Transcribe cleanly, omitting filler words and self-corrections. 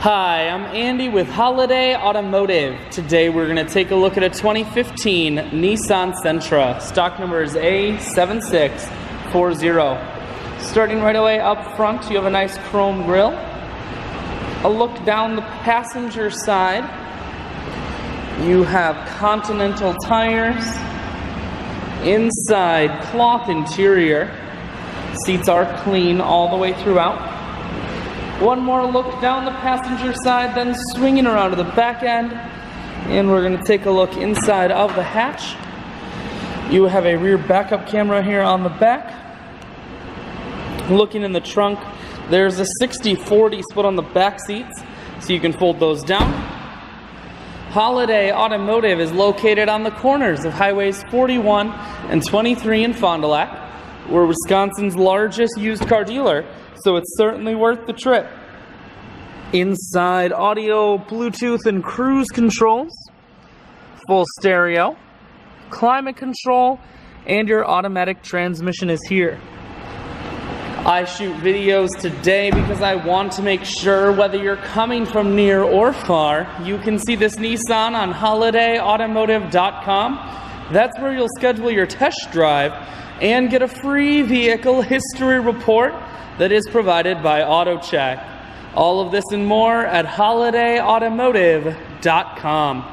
Hi, I'm Andy with Holiday Automotive. Today we're going to take a look at a 2015 Nissan Sentra. Stock number is A7640. Starting right away up front, you have a nice chrome grille. A look down the passenger side, you have Continental tires. Inside, cloth interior. Seats are clean all the way throughout. One more look down the passenger side, then swinging around to the back end, and we're going to take a look inside of the hatch. You have a rear backup camera here on the back. Looking in the trunk, there's a 60/40 split on the back seats, so you can fold those down. Holiday Automotive is located on the corners of highways 41 and 23 in Fond du Lac. We're Wisconsin's largest used car dealer, so it's certainly worth the trip. Inside, audio, Bluetooth, and cruise controls, full stereo, climate control, and your automatic transmission is here. I shoot videos today because I want to make sure whether you're coming from near or far, you can see this Nissan on holidayautomotive.com. That's where you'll schedule your test drive and get a free vehicle history report that is provided by AutoCheck. All of this and more at holidayautomotive.com.